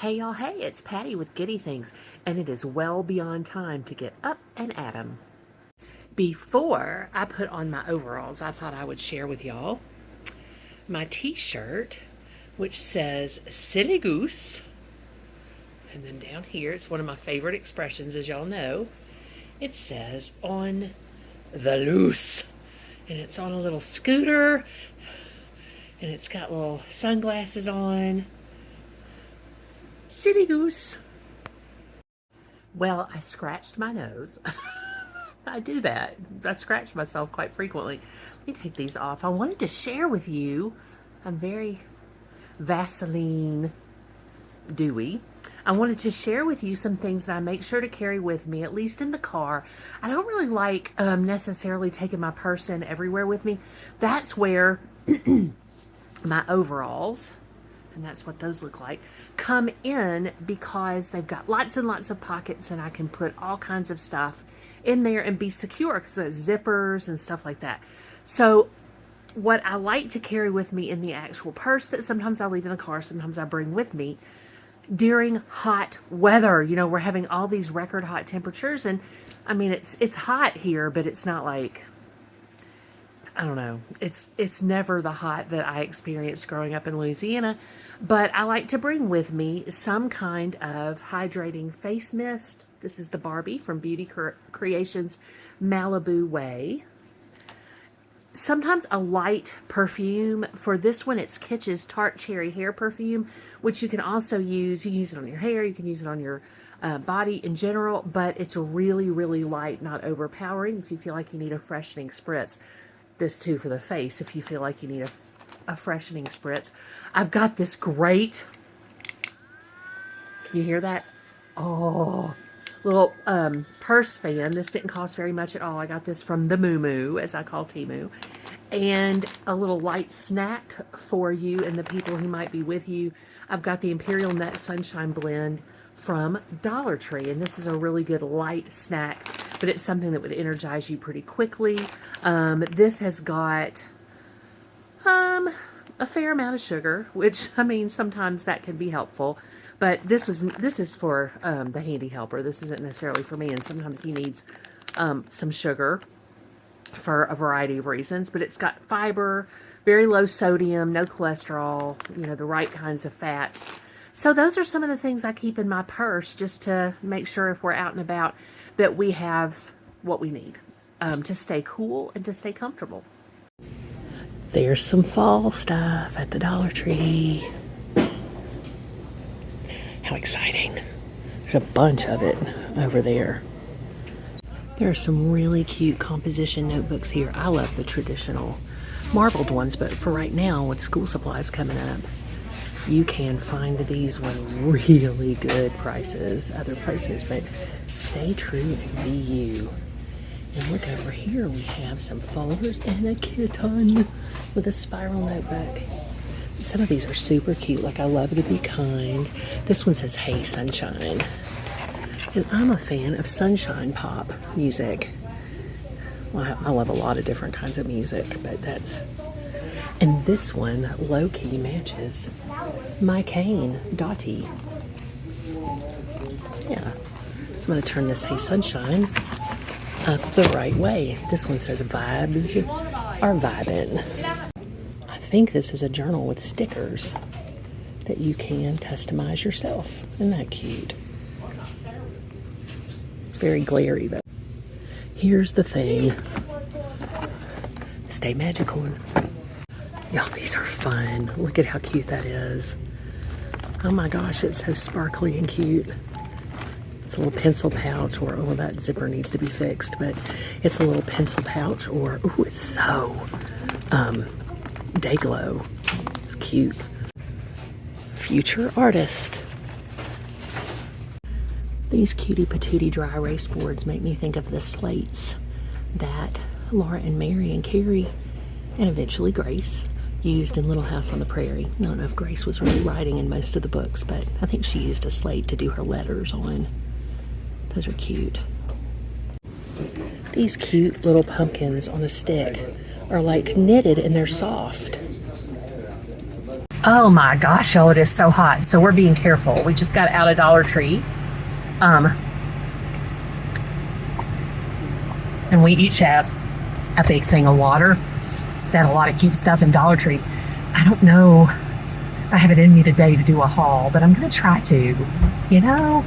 Hey y'all, hey, it's Patty with Giddy Things, and it is well beyond time to get up and at 'em. Before I put on my overalls, I thought I would share with y'all my t-shirt, which says Silly Goose. And then down here, it's one of my favorite expressions, as y'all know. It says on the loose. And it's on a little scooter, and it's got little sunglasses on. Silly Goose. Well, I scratched my nose. I do that. I scratch myself quite frequently. Let me take these off. I wanted to share with you. I'm very Vaseline dewy. I wanted to share with you some things that I make sure to carry with me, at least in the car. I don't really like necessarily taking my purse in everywhere with me. That's where my overalls, and that's what those look like, come in, because they've got lots and lots of pockets and I can put all kinds of stuff in there and be secure because it's zippers and stuff like that. So what I like to carry with me in the actual purse that sometimes I leave in the car, sometimes I bring with me during hot weather. You know, we're having all these record hot temperatures, and I mean, it's hot here, but it's not like, I don't know, it's never the hot that I experienced growing up in Louisiana. But I like to bring with me some kind of hydrating face mist. This is the Barbie from Beauty Creations Malibu Way. Sometimes a light perfume. For this one, it's Kitsch's Tart Cherry Hair Perfume, which you can also use. You can use it on your hair, you can use it on your body in general, but it's really, really light, not overpowering. If you feel like you need a freshening spritz, this too for the face, if you feel like you need a freshening spritz. I've got this great, can you hear that? Oh, little purse fan. This didn't cost very much at all. I got this from the Moo Moo, as I call Temu. And a little light snack for you and the people who might be with you. I've got the Imperial Nut Sunshine Blend from Dollar Tree, and this is a really good light snack, but it's something that would energize you pretty quickly. This has got a fair amount of sugar, which, I mean, sometimes that can be helpful. But this is for the handy helper. This isn't necessarily for me, and sometimes he needs some sugar for a variety of reasons. But it's got fiber, very low sodium, no cholesterol, you know, the right kinds of fats. So those are some of the things I keep in my purse, just to make sure if we're out and about that we have what we need to stay cool and to stay comfortable. There's some fall stuff at the Dollar Tree. How exciting. There's a bunch of it over there. There are some really cute composition notebooks here. I love the traditional marbled ones, but for right now, with school supplies coming up, you can find these with really good prices, other places, but stay true and be you. And look over here, we have some folders and a kitten with a spiral notebook. Some of these are super cute, like I Love to Be Kind. This one says Hey Sunshine. And I'm a fan of sunshine pop music. Well, I love a lot of different kinds of music, but that's... And this one low-key matches my cane, Dottie. Yeah. So I'm going to turn this Hey Sunshine up the right way. This one says Vibes are vibin'. I think this is a journal with stickers that you can customize yourself. Isn't that cute? It's very glary though. Here's the thing. Stay magical. Y'all, these are fun. Look at how cute that is. Oh my gosh, it's so sparkly and cute. It's a little pencil pouch, or, oh, that zipper needs to be fixed, but it's a little pencil pouch, or, oh, it's so day glow. It's cute. Future artist. These cutie patootie dry erase boards make me think of the slates that Laura and Mary and Carrie, and eventually Grace, used in Little House on the Prairie. I don't know if Grace was really writing in most of the books, but I think she used a slate to do her letters on. Those are cute. These cute little pumpkins on a stick are like knitted and they're soft. Oh my gosh, y'all, it is so hot. So we're being careful. We just got out of Dollar Tree. And we each have a big thing of water. Got a lot of cute stuff in Dollar Tree. I don't know if I have it in me today to do a haul, but I'm gonna try to, you know?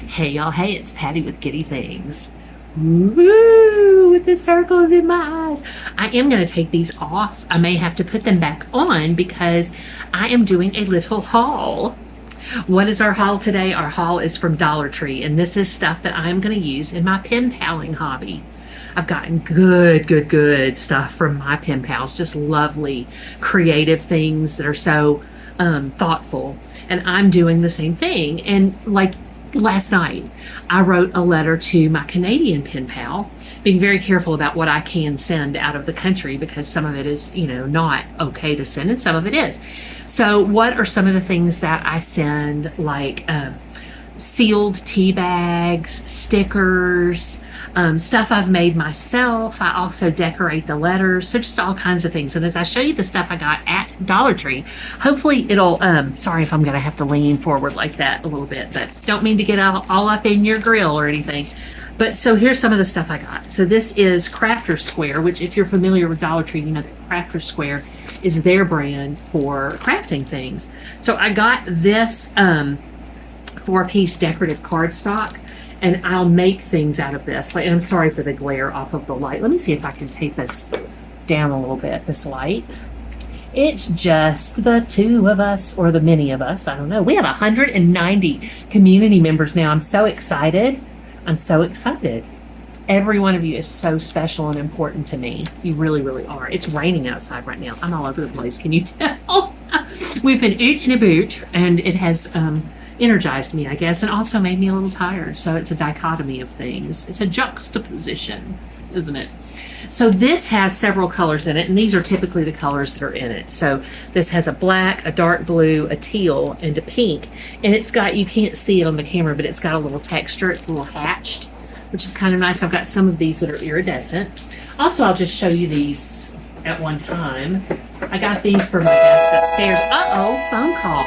Hey y'all, hey, it's Patty with Giddy Things. Woo, with the circles in my eyes. I am going to take these off. I may have to put them back on because I am doing a little haul. What is our haul today? Our haul is from Dollar Tree, and this is stuff that I'm going to use in my pen paling hobby. I've gotten good stuff from my pen pals, just lovely, creative things that are so thoughtful. And I'm doing the same thing. And like last night, I wrote a letter to my Canadian pen pal, being very careful about what I can send out of the country because some of it is, you know, not okay to send and some of it is. So what are some of the things that I send, like sealed tea bags, stickers, stuff I've made myself. I also decorate the letters, so just all kinds of things. And as I show you the stuff I got at Dollar Tree, hopefully it'll, sorry if I'm going to have to lean forward like that a little bit, but don't mean to get all up in your grill or anything. But so here's some of the stuff I got. So this is Crafter Square, which if you're familiar with Dollar Tree, you know that Crafter Square is their brand for crafting things. So I got this 4-piece decorative cardstock, and I'll make things out of this. Like, and I'm sorry for the glare off of the light. Let me see if I can take this down a little bit, this light. It's just the two of us, or the many of us, I don't know. We have 190 community members now. I'm so excited. I'm so excited. Every one of you is so special and important to me. You really, really are. It's raining outside right now. I'm all over the place. Can you tell? We've been out and about, and it has energized me, I guess, and also made me a little tired. So it's a dichotomy of things. It's a juxtaposition, isn't it? So this has several colors in it, and these are typically the colors that are in it. So this has a black, a dark blue, a teal, and a pink. And it's got, you can't see it on the camera, but it's got a little texture. It's a little hatched, which is kind of nice. I've got some of these that are iridescent. Also, I'll just show you these at one time. I got these for my desk upstairs. Uh-oh, phone call.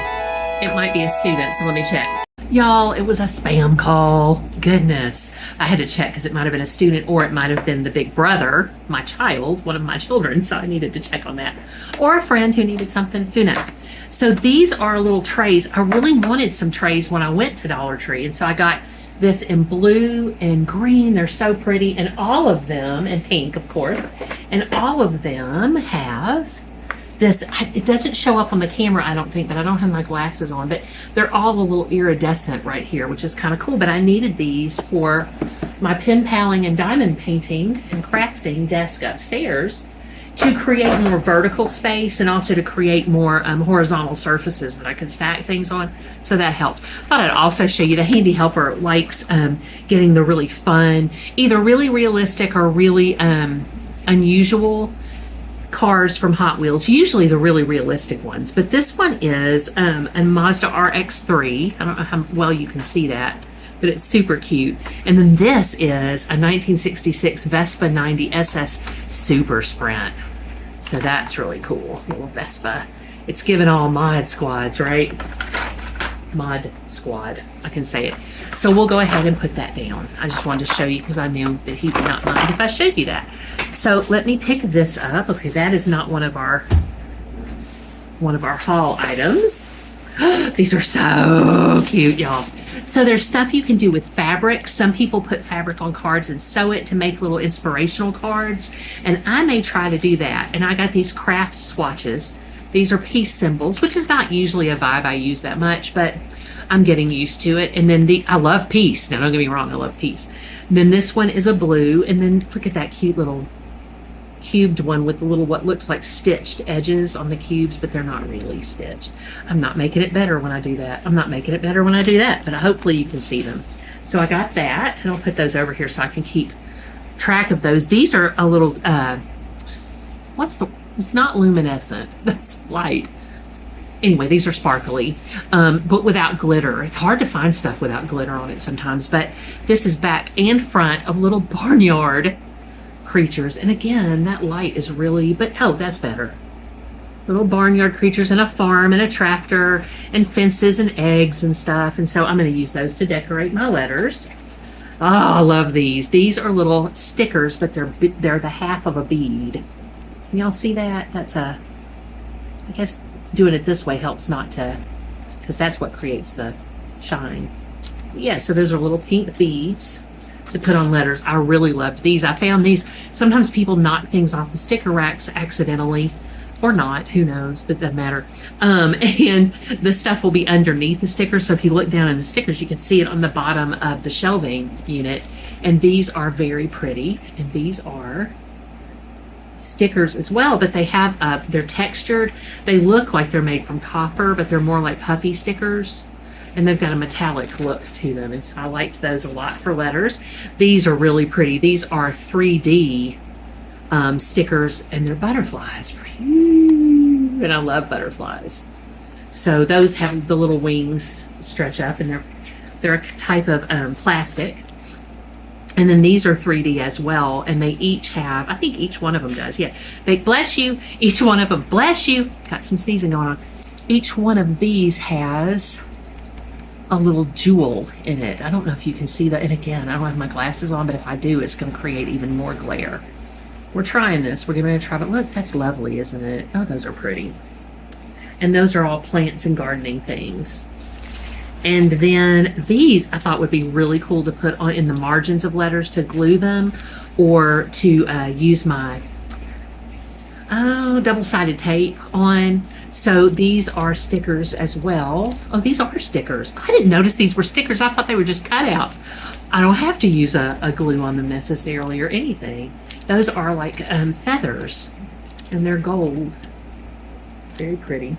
It might be a student, so let me check. Y'all, it was a spam call. Goodness. I had to check because it might have been a student, or it might have been the big brother, my child, one of my children, so I needed to check on that. Or a friend who needed something, who knows. So these are little trays. I really wanted some trays when I went to Dollar Tree, and so I got this in blue and green. They're so pretty, and all of them, and pink, of course, and all of them have this. It doesn't show up on the camera, I don't think, but I don't have my glasses on, but they're all a little iridescent right here, which is kind of cool. But I needed these for my pen paling and diamond painting and crafting desk upstairs to create more vertical space and also to create more horizontal surfaces that I could stack things on. So that helped. Thought I'd also show you the handy helper likes getting the really fun, either really realistic or really unusual cars from Hot Wheels, usually the really realistic ones. But this one is a Mazda RX-3. I don't know how well you can see that, but it's super cute. And then this is a 1966 Vespa 90 SS Super Sprint. So that's really cool, little Vespa. It's given all mod squads, right? Mod squad, I can say it. So we'll go ahead and put that down. I just wanted to show you because I knew that he would not mind if I showed you that. So let me pick this up. Okay, that is not one of our haul items. These are so cute, y'all. So there's stuff you can do with fabric. Some people put fabric on cards and sew it to make little inspirational cards, and I may try to do that. And I got these craft swatches. These are peace symbols, which is not usually a vibe I use that much, but I'm getting used to it. And then I love peace. Now, don't get me wrong, I love peace. And then this one is a blue, and then look at that cute little cubed one with the little what looks like stitched edges on the cubes, but they're not really stitched. I'm not making it better when I do that. I'm not making it better when I do that, but hopefully you can see them. So I got that, and I'll put those over here so I can keep track of those. These are a little, it's not luminescent, that's light. Anyway, these are sparkly, but without glitter. It's hard to find stuff without glitter on it sometimes, but this is back and front of little barnyard creatures. And again, that light is really, but oh, that's better. little barnyard creatures and a farm and a tractor and fences and eggs and stuff. And so I'm going to use those to decorate my letters. Oh, I love these. These are little stickers, but they're the half of a bead. Can y'all see that? That's I guess doing it this way helps not to, because that's what creates the shine. Yeah, so those are little pink beads to put on letters. I really loved these. I found these, sometimes people knock things off the sticker racks accidentally, or not, who knows, but it doesn't matter. And the stuff will be underneath the sticker, so if you look down in the stickers, you can see it on the bottom of the shelving unit. And these are very pretty, and these are stickers as well, but they have, they're textured. They look like they're made from copper, but they're more like puffy stickers. And they've got a metallic look to them, and so I liked those a lot for letters. These are really pretty. These are 3D stickers, and they're butterflies. And I love butterflies. So those have the little wings stretch up, and they're a type of plastic. And then these are 3D as well, and they each have, I think each one of them does, yeah. They, bless you, each one of them, bless you. Got some sneezing going on. Each one of these has a little jewel in it. I don't know if you can see that. And again, I don't have my glasses on, but if I do, it's going to create even more glare. We're trying this. We're giving it a try. But look, that's lovely, isn't it? Oh, those are pretty. And those are all plants and gardening things. And then these I thought would be really cool to put on in the margins of letters to glue them, or to use my double-sided tape on. So these are stickers as well. Oh, these are stickers. I didn't notice these were stickers. I thought they were just cutouts. I don't have to use a glue on them necessarily or anything. Those are like feathers, and they're gold. Very pretty.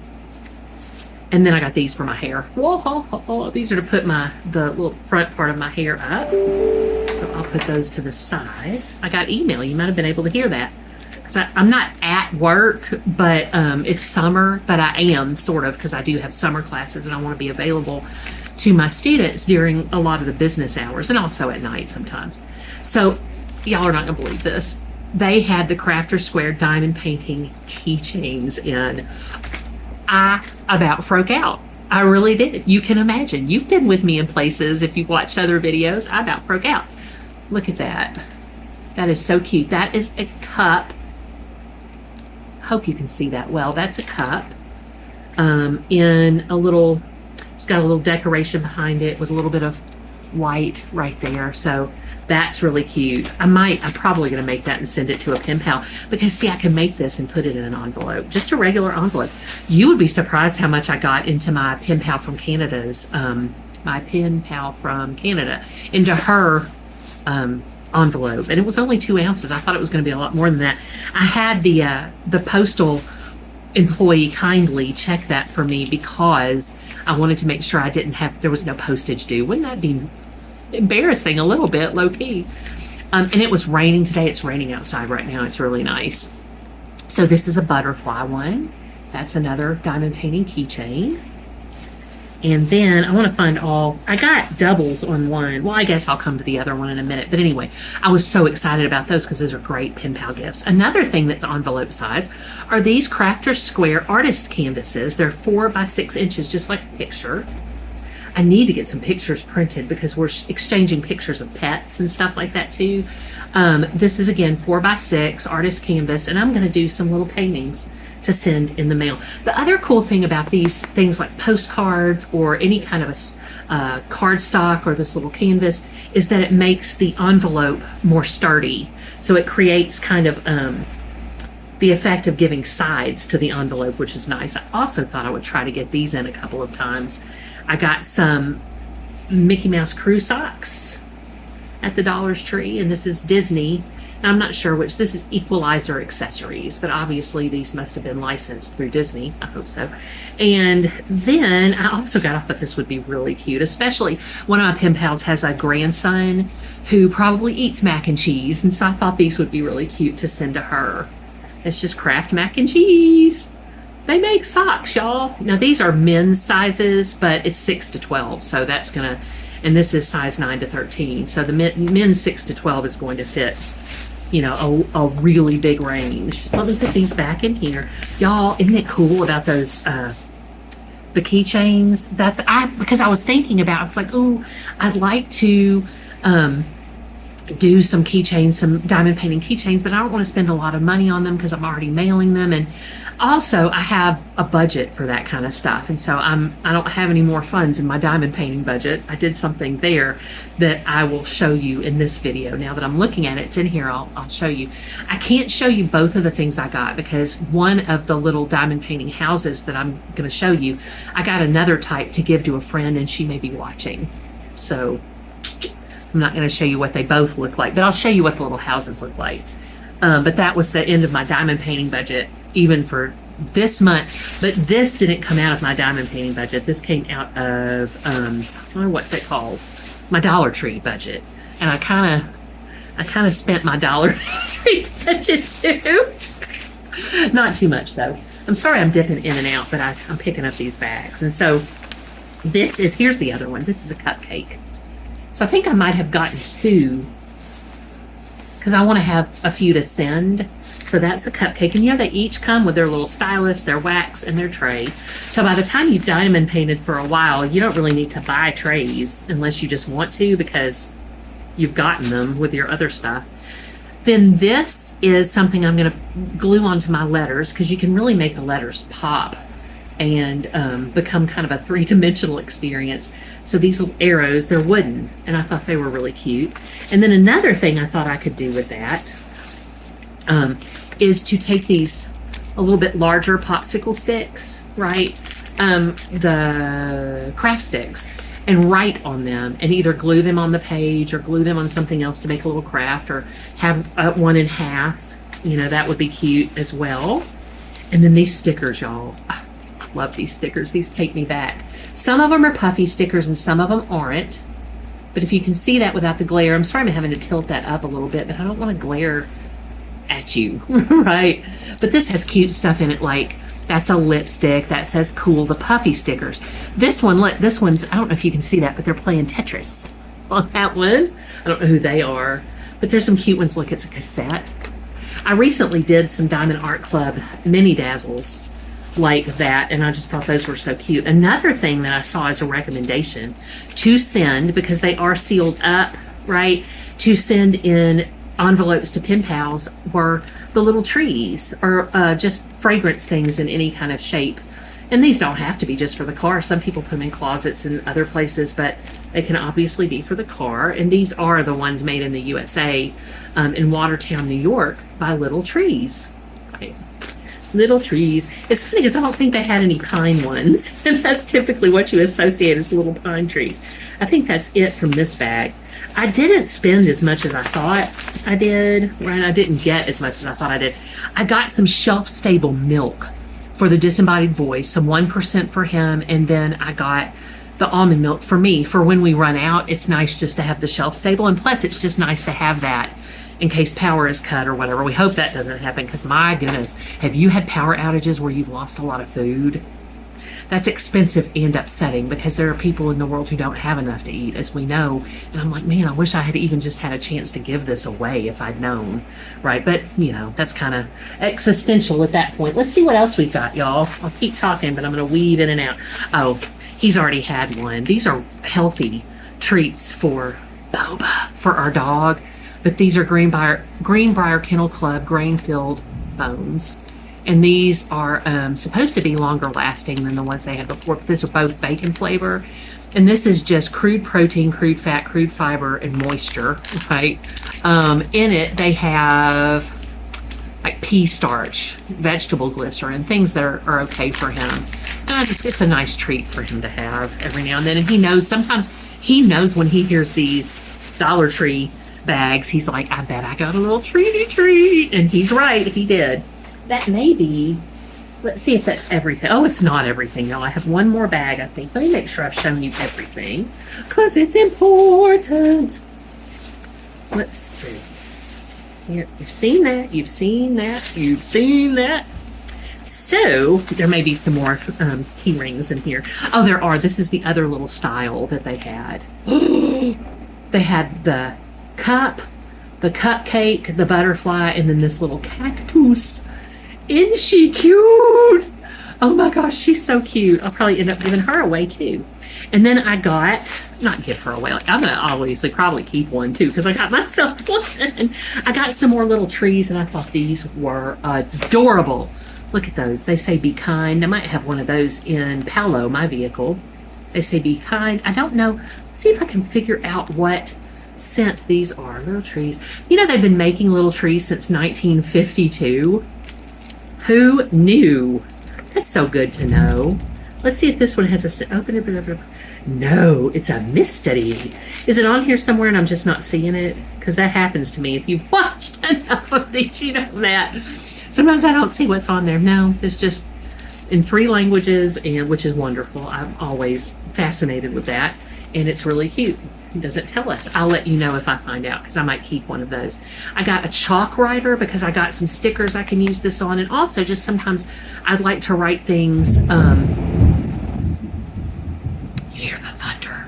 And then I got these for my hair. Whoa, these are to put the little front part of my hair up. So I'll put those to the side. I got email. You might have been able to hear that. I'm not at work, but it's summer, but I am sort of, because I do have summer classes and I want to be available to my students during a lot of the business hours and also at night sometimes. So y'all are not going to believe this. They had the Crafter Square diamond painting keychains in. I about broke out. I really did. You can imagine. You've been with me in places. If you've watched other videos, I about broke out. Look at that. That is so cute. That is a cup. Hope you can see that well. That's a cup in a little, it's got a little decoration behind it with a little bit of white right there. So that's really cute. I'm probably going to make that and send it to a pen pal, because see, I can make this and put it in an envelope, just a regular envelope. You would be surprised how much I got into my pen pal from Canada's, into her envelope, and it was only 2 ounces. I thought it was going to be a lot more than that. I had the postal employee kindly check that for me because I wanted to make sure there was no postage due. Wouldn't that be embarrassing a little bit, low key? And it was raining today. It's raining outside right now. It's really nice. So this is a butterfly one. That's another diamond painting keychain. And then I want to find I got doubles on one. Well, I guess I'll come to the other one in a minute. But anyway, I was so excited about those because those are great pen pal gifts. Another thing that's envelope size are these Crafter Square artist canvases. They're 4 by 6 inches, just like a picture. I need to get some pictures printed because we're exchanging pictures of pets and stuff like that too. This is again 4 by 6 artist canvas, and I'm going to do some little paintings to send in the mail. The other cool thing about these things like postcards or any kind of a cardstock or this little canvas is that it makes the envelope more sturdy. So it creates kind of the effect of giving sides to the envelope, which is nice. I also thought I would try to get these in a couple of times. I got some Mickey Mouse crew socks at the Dollar Tree, and this is Disney. I'm not sure which. This is Equalizer Accessories, but obviously these must have been licensed through Disney. I hope so. And then I also I thought this would be really cute, especially one of my pen pals has a grandson who probably eats mac and cheese, and so I thought these would be really cute to send to her. It's just Kraft mac and cheese. They make socks, y'all. Now these are men's sizes, but it's 6 to 12, so that's and this is size 9 to 13. So the men's 6 to 12 is going to fit you know, a really big range. So let me put these back in here. Y'all, isn't it cool about those, the keychains? Because I was thinking about, I was like, oh, I'd like to, do some keychains, some diamond painting keychains, but I don't want to spend a lot of money on them because I'm already mailing them. And also I have a budget for that kind of stuff. And so I don't have any more funds in my diamond painting budget. I did something there that I will show you in this video. Now that I'm looking at it, it's in here. I'll show you. I can't show you both of the things I got because one of the little diamond painting houses that I'm going to show you, I got another type to give to a friend and she may be watching. So I'm not going to show you what they both look like, but I'll show you what the little houses look like. But that was the end of my diamond painting budget, even for this month. But this didn't come out of my diamond painting budget. This came out of, what's it called? My Dollar Tree budget. And I kind of spent my Dollar Tree budget too. Not too much though. I'm sorry I'm dipping in and out, but I'm picking up these bags. And so here's the other one. This is a cupcake. So I think I might have gotten two because I want to have a few to send. So that's a cupcake. And they each come with their little stylus, their wax, and their tray. So by the time you've diamond painted for a while, you don't really need to buy trays unless you just want to because you've gotten them with your other stuff. Then this is something I'm going to glue onto my letters because you can really make the letters pop and become kind of a three-dimensional experience. So these little arrows, they're wooden, and I thought they were really cute. And then another thing I thought I could do with that is to take these a little bit larger popsicle sticks, right? The craft sticks, and write on them and either glue them on the page or glue them on something else to make a little craft, or have one in half. That would be cute as well. And then these stickers, y'all. I love these stickers. These take me back. Some of them are puffy stickers and some of them aren't. But if you can see that without the glare, I'm sorry I'm having to tilt that up a little bit, but I don't want to glare at you, right? But this has cute stuff in it, like that's a lipstick that says cool, the puffy stickers. This one, look, this one's, I don't know if you can see that, but they're playing Tetris on that one. I don't know who they are, but there's some cute ones. Look, it's a cassette. I recently did some Diamond Art Club mini dazzles like that, and I just thought those were so cute. Another thing that I saw as a recommendation to send, because they are sealed up, right, to send in envelopes to pen pals, were the little trees or just fragrance things in any kind of shape. And these don't have to be just for the car. Some people put them in closets and other places, but they can obviously be for the car. And these are the ones made in the USA in Watertown, New York by Little Trees. Right. Little Trees. It's funny because I don't think they had any pine ones. And that's typically what you associate as little pine trees. I think that's it from this bag. I didn't spend as much as I thought I did, right? I didn't get as much as I thought I did. I got some shelf-stable milk for the disembodied voice, some 1% for him, and then I got the almond milk for me. For when we run out, it's nice just to have the shelf-stable, and plus it's just nice to have that in case power is cut or whatever. We hope that doesn't happen because, my goodness, have you had power outages where you've lost a lot of food? That's expensive and upsetting because there are people in the world who don't have enough to eat, as we know. And I'm like, man, I wish I had even just had a chance to give this away if I'd known, right? But, that's kind of existential at that point. Let's see what else we've got, y'all. I'll keep talking, but I'm going to weave in and out. Oh, he's already had one. These are healthy treats for Boba, for our dog. But these are Greenbrier Kennel Club grain-filled bones. And these are supposed to be longer lasting than the ones they had before. But these are both bacon flavor. And this is just crude protein, crude fat, crude fiber, and moisture, right? In it, they have like pea starch, vegetable glycerin, things that are okay for him. And it's a nice treat for him to have every now and then. And he knows, sometimes he knows when he hears these Dollar Tree bags, he's like, I bet I got a little treaty treat. And he's right, he did. That may be, let's see if that's everything. Oh, it's not everything, y'all. I have one more bag, I think. Let me make sure I've shown you everything because it's important. Let's see. Yeah, you've seen that. You've seen that. You've seen that. So there may be some more key rings in here. Oh, there are. This is the other little style that they had. They had the cup, the cupcake, the butterfly, and then this little cactus. Isn't she cute? Oh my gosh, she's so cute. I'll probably end up giving her away too. And then I got, not give her away, like I'm gonna obviously probably keep one too, because I got myself one. I got some more little trees and I thought these were adorable. Look at those. They say be kind. I might have one of those in Paolo, my vehicle. They say be kind. I don't know. Let's see if I can figure out what scent these are. Little trees. You know, they've been making little trees since 1952. Who knew? That's so good to know. Let's see if this one has a open it. No, it's a mystery. Is it on here somewhere and I'm just not seeing it? Because that happens to me. If you've watched enough of these, you know that. Sometimes I don't see what's on there. No, there's just in 3 languages, and which is wonderful. I'm always fascinated with that, and it's really cute. It doesn't tell us. I'll let you know if I find out, because I might keep one of those. I got a chalk writer because I got some stickers I can use this on, and also just sometimes I'd like to write things. You hear the thunder.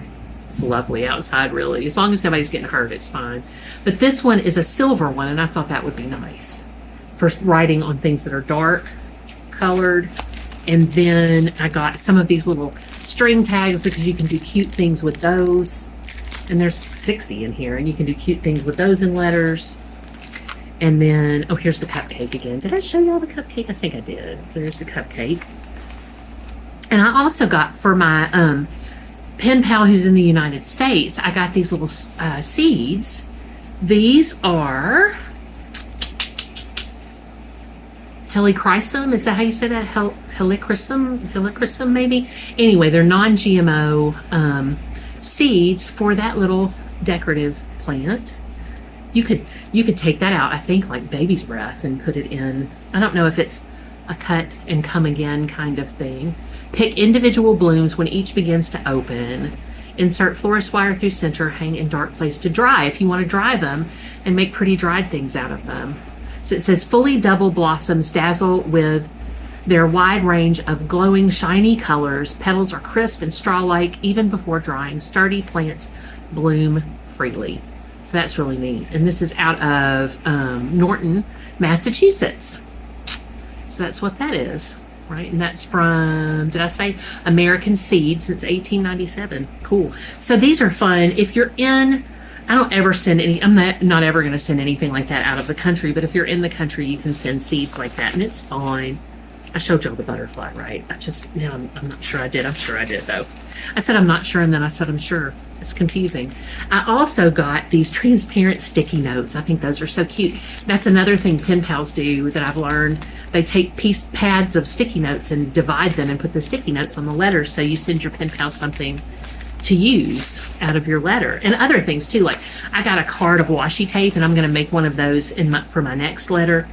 It's lovely outside, really. As long as nobody's getting hurt, it's fine. But this one is a silver one, and I thought that would be nice for writing on things that are dark colored. And then I got some of these little string tags because you can do cute things with those. And there's 60 in here, and you can do cute things with those in letters. And then, oh, here's the cupcake again. Did I show y'all the cupcake? I think I did. There's the cupcake. And I also got for my pen pal who's in the United States, I got these little seeds. These are helichrysum. Is that how you say that? Helichrysum maybe? Anyway, they're non-GMO seeds for that little decorative plant. You could take that out, I think, like baby's breath and put it in. I don't know if it's a cut and come again kind of thing. Pick individual blooms when each begins to open. Insert florist wire through center, hang in dark place to dry if you want to dry them and make pretty dried things out of them. So it says fully double blossoms dazzle with their wide range of glowing, shiny colors. Petals are crisp and straw-like even before drying. Sturdy plants bloom freely. So that's really neat. And this is out of Norton, Massachusetts. So that's what that is, right? And that's from, did I say American Seed since 1897? Cool. So these are fun. If you're in, I don't ever send any, I'm not ever going to send anything like that out of the country, but if you're in the country, you can send seeds like that, and it's fine. I showed y'all the butterfly, right? Now I'm not sure I did. I'm sure I did, though. I said I'm not sure, and then I said I'm sure. It's confusing. I also got these transparent sticky notes. I think those are so cute. That's another thing pen pals do that I've learned. They take pads of sticky notes and divide them and put the sticky notes on the letters, so you send your pen pal something to use out of your letter, and other things too. Like I got a card of washi tape, and I'm going to make one of those for my next letter.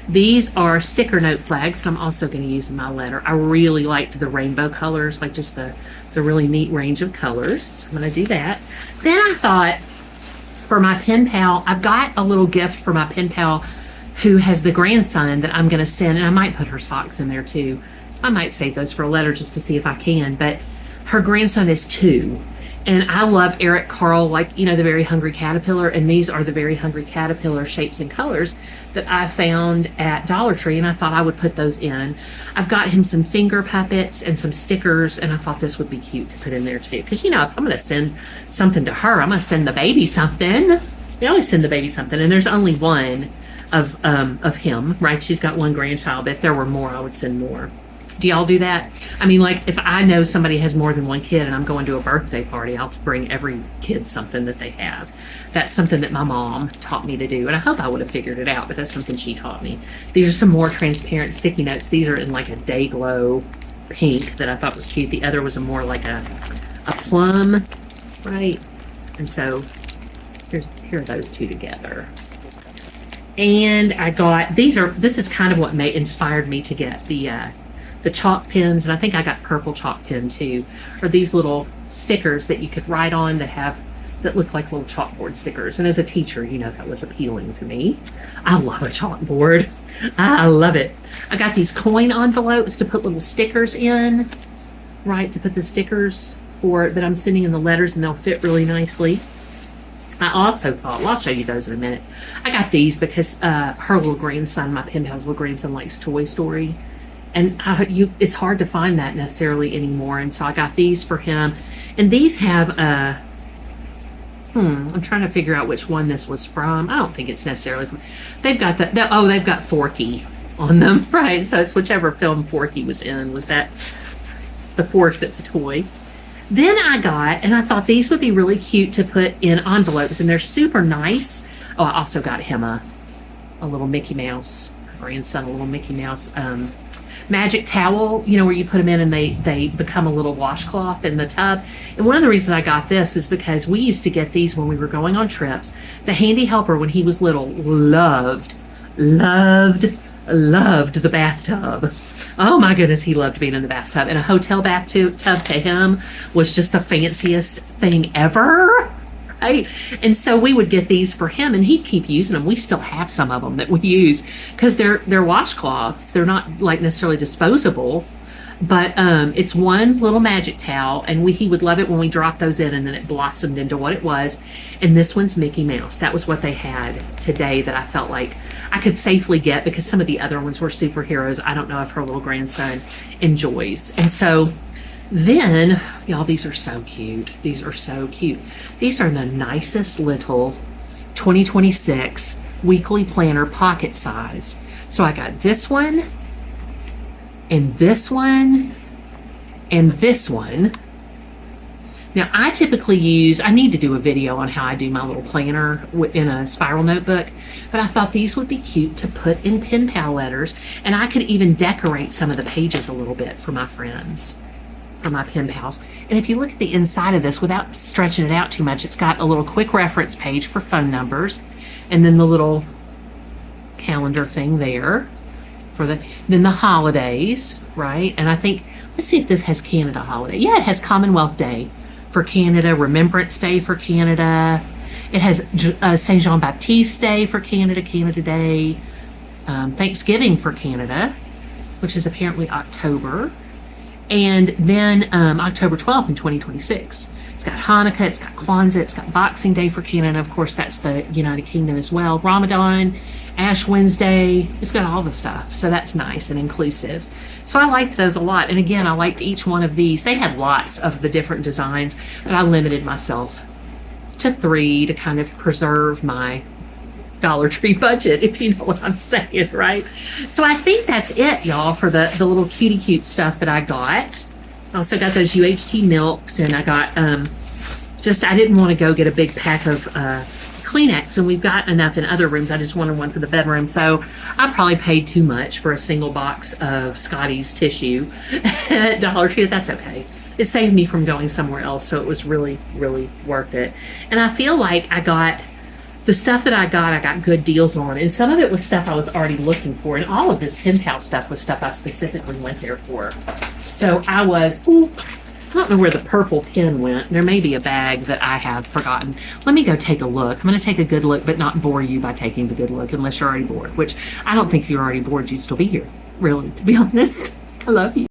These are sticker note flags that I'm also going to use in my letter. I really liked the rainbow colors, like just the really neat range of colors. So I'm going to do that. Then I thought for my pen pal, I've got a little gift for my pen pal who has the grandson that I'm going to send, and I might put her socks in there too. I might save those for a letter just to see if I can, but her grandson is 2. And I love Eric Carle, like, you know, the Very Hungry Caterpillar. And these are the Very Hungry Caterpillar shapes and colors that I found at Dollar Tree. And I thought I would put those in. I've got him some finger puppets and some stickers. And I thought this would be cute to put in there too. Because, you know, if I'm going to send something to her, I'm going to send the baby something. We always send the baby something. And there's only one of him, right? She's got one grandchild. But if there were more, I would send more. Do y'all do that? I mean, like, if I know somebody has more than one kid and I'm going to a birthday party, I'll bring every kid something that they have. That's something that my mom taught me to do, and I hope I would have figured it out, but that's something she taught me. These are some more transparent sticky notes. These are in like a day glow pink that I thought was cute. The other was a more like a plum, right? And so here are those two together. And I got, this is kind of what inspired me to get the chalk pens, and I think I got purple chalk pen too, are these little stickers that you could write on that look like little chalkboard stickers. And as a teacher, you know, that was appealing to me. I love a chalkboard. I love it. I got these coin envelopes to put little stickers in, right, to put the stickers that I'm sending in the letters, and they'll fit really nicely. I also thought, well, I'll show you those in a minute. I got these because her little grandson, my pen pal's little grandson, likes Toy Story. And it's hard to find that necessarily anymore. And so I got these for him. And these have I'm trying to figure out which one this was from. I don't think it's necessarily from, they've got they've got Forky on them, right? So it's whichever film Forky was in, was that the fork that's a toy. Then I got, and I thought these would be really cute to put in envelopes, and they're super nice. Oh, I also got him a little Mickey Mouse, grandson, a little Mickey Mouse magic towel, where you put them in and they become a little washcloth in the tub. And one of the reasons I got this is because we used to get these when we were going on trips. The handy helper, when he was little, loved the bathtub. Oh my goodness, he loved being in the bathtub. And a hotel bathtub to him was just the fanciest thing ever. Right? And so we would get these for him, and he'd keep using them. We still have some of them that we use because they're washcloths. They're not like necessarily disposable, but it's one little magic towel, and he would love it when we dropped those in, and then it blossomed into what it was. And this one's Mickey Mouse. That was what they had today that I felt like I could safely get, because some of the other ones were superheroes. I don't know if her little grandson enjoys. And so then, y'all, these are so cute. These are so cute. These are the nicest little 2026 weekly planner pocket size. So I got this one, and this one, and this one. Now, I typically I need to do a video on how I do my little planner in a spiral notebook, but I thought these would be cute to put in pen pal letters, and I could even decorate some of the pages a little bit for my friends, for my pen pals. And if you look at the inside of this, without stretching it out too much, it's got a little quick reference page for phone numbers, and then the little calendar thing there for then the holidays, right? And I think, let's see if this has Canada holiday. Yeah, it has Commonwealth Day for Canada, Remembrance Day for Canada. It has Saint Jean Baptiste Day for Canada, Canada Day, Thanksgiving for Canada, which is apparently October. And then October 12th in 2026. It's got Hanukkah, it's got Kwanzaa, it's got Boxing Day for Canada. Of course, that's the United Kingdom as well. Ramadan, Ash Wednesday. It's got all the stuff. So that's nice and inclusive. So I liked those a lot. And again, I liked each one of these. They had lots of the different designs, but I limited myself to 3 to kind of preserve my Dollar Tree budget, if you know what I'm saying, right? So I think that's it, y'all, for the little cutie cute stuff that I got. I also got those UHT milks, and I got I didn't want to go get a big pack of Kleenex, and we've got enough in other rooms. I just wanted one for the bedroom, so I probably paid too much for a single box of Scotty's tissue at Dollar Tree. That's okay. It saved me from going somewhere else, so it was really, really worth it. And I feel like the stuff that I got good deals on, and some of it was stuff I was already looking for, and all of this pen pal stuff was stuff I specifically went there for. So I don't know where the purple pen went. There may be a bag that I have forgotten. Let me go take a look. I'm going to take a good look, but not bore you by taking the good look unless you're already bored, which I don't think if you're already bored, you'd still be here, really, to be honest. I love you.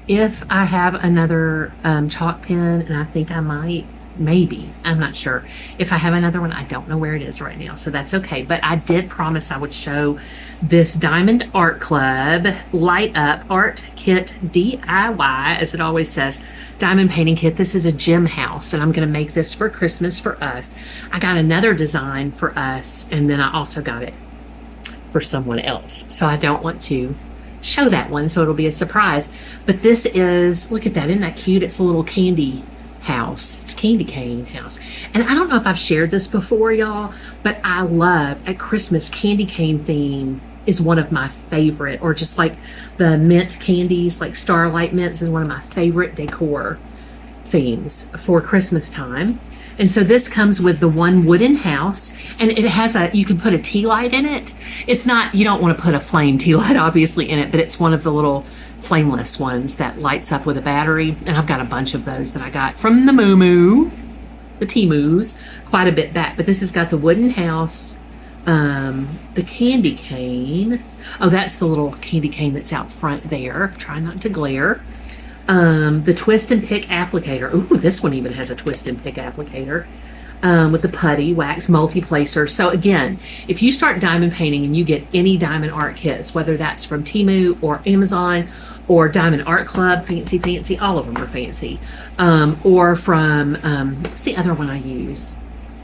If I have another chalk pen, and I think I might, maybe, I'm not sure. If I have another one, I don't know where it is right now, so that's okay. But I did promise I would show this Diamond Art Club Light Up Art Kit DIY, as it always says, diamond painting kit. This is a gem house, and I'm going to make this for Christmas for us. I got another design for us, and then I also got it for someone else. So I don't want to show that one, so it'll be a surprise. But this is, look at that, isn't that cute? It's a little candy house. It's candy cane house. And I don't know if I've shared this before, y'all, but I love, at Christmas, candy cane theme is one of my favorite, or just like the mint candies, like Starlight Mints is one of my favorite decor themes for Christmas time. And so this comes with the one wooden house, and it has you can put a tea light in it. It's not, you don't want to put a flame tea light obviously in it, but it's one of the little flameless ones that lights up with a battery. And I've got a bunch of those that I got from the the Temus, quite a bit back. But this has got the wooden house, the candy cane. Oh, that's the little candy cane that's out front there. Try not to glare. The twist and pick applicator. Ooh, this one even has a twist and pick applicator. with the putty wax multi-placer. So again, if you start diamond painting and you get any diamond art kits, whether that's from Temu or Amazon or Diamond Art Club, fancy, all of them are fancy, or from, what's the other one I use?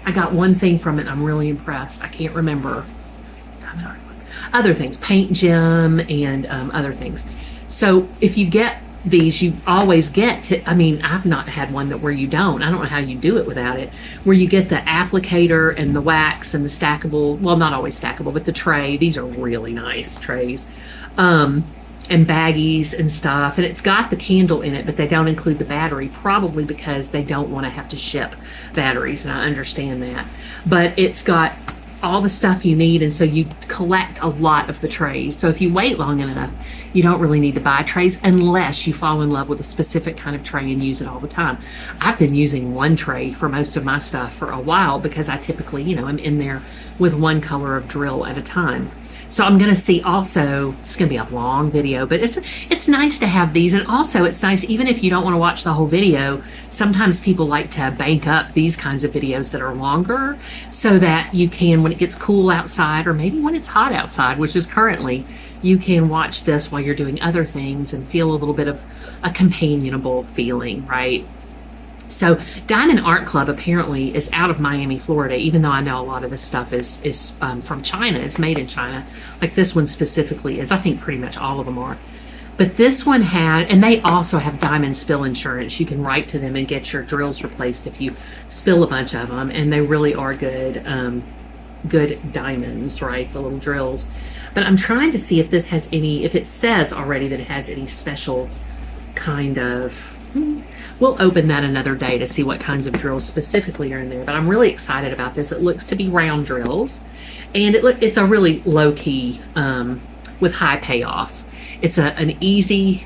I got one thing from it, I'm really impressed. I can't remember. Diamond Art Club. Other things, Paint Gem and other things. So if you get these, you always get to, I mean, I've not had one that where you don't. I don't know how you do it without it, where you get the applicator and the wax and the stackable, well, not always stackable, but the tray. These are really nice trays. And baggies and stuff, and it's got the candle in it, but they don't include the battery, probably because they don't want to have to ship batteries, and I understand that. But it's got all the stuff you need, and so you collect a lot of the trays. So if you wait long enough, you don't really need to buy trays unless you fall in love with a specific kind of tray and use it all the time. I've been using one tray for most of my stuff for a while because I typically, you know, I'm in there with one color of drill at a time. So I'm going to see also, it's going to be a long video, but it's nice to have these. And also it's nice, even if you don't want to watch the whole video, sometimes people like to bank up these kinds of videos that are longer so that you can, when it gets cool outside, or maybe when it's hot outside, which is currently, you can watch this while you're doing other things and feel a little bit of a companionable feeling, right? So Diamond Art Club apparently is out of Miami, Florida, even though I know a lot of this stuff is from China. It's made in China. Like this one specifically is. I think pretty much all of them are. But this one had, and they also have diamond spill insurance. You can write to them and get your drills replaced if you spill a bunch of them. And they really are good, good diamonds, right? The little drills. But I'm trying to see if this has any, if it says already that it has any special kind of, we'll open that another day to see what kinds of drills specifically are in there. But I'm really excited about this. It looks to be round drills, and it's a really low key with high payoff. It's an easy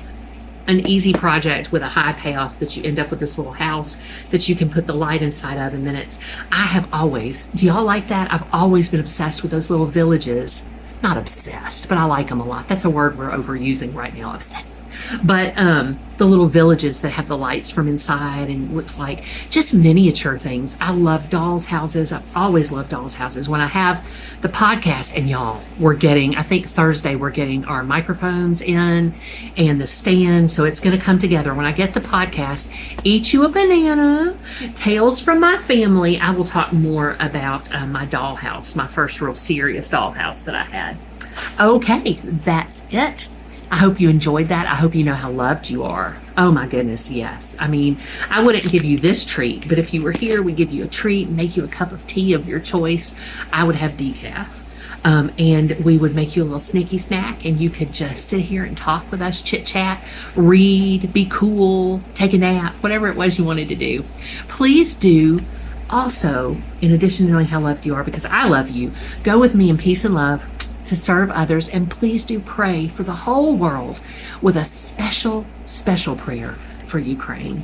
project with a high payoff that you end up with this little house that you can put the light inside of, and then I have always, do y'all like that? I've always been obsessed with those little villages. Not obsessed, but I like them a lot. That's a word we're overusing right now, obsessed. But the little villages that have the lights from inside and looks like just miniature things. I love dolls' houses. I've always loved dolls' houses. When I have the podcast, and y'all, we're getting, I think Thursday, we're getting our microphones in and the stand. So it's going to come together. When I get the podcast, Eat You a Banana, Tales from My Family, I will talk more about my dollhouse, my first real serious dollhouse that I had. Okay, that's it. I hope you enjoyed that. I hope you know how loved you are. Oh my goodness, yes. I mean, I wouldn't give you this treat, but if you were here, we give you a treat, make you a cup of tea of your choice. I would have decaf. And we would make you a little sneaky snack, and you could just sit here and talk with us, chit chat, read, be cool, take a nap, whatever it was you wanted to do. Please do also, in addition to knowing how loved you are, because I love you, go with me in peace and love to serve others, and please do pray for the whole world with a special, special prayer for Ukraine.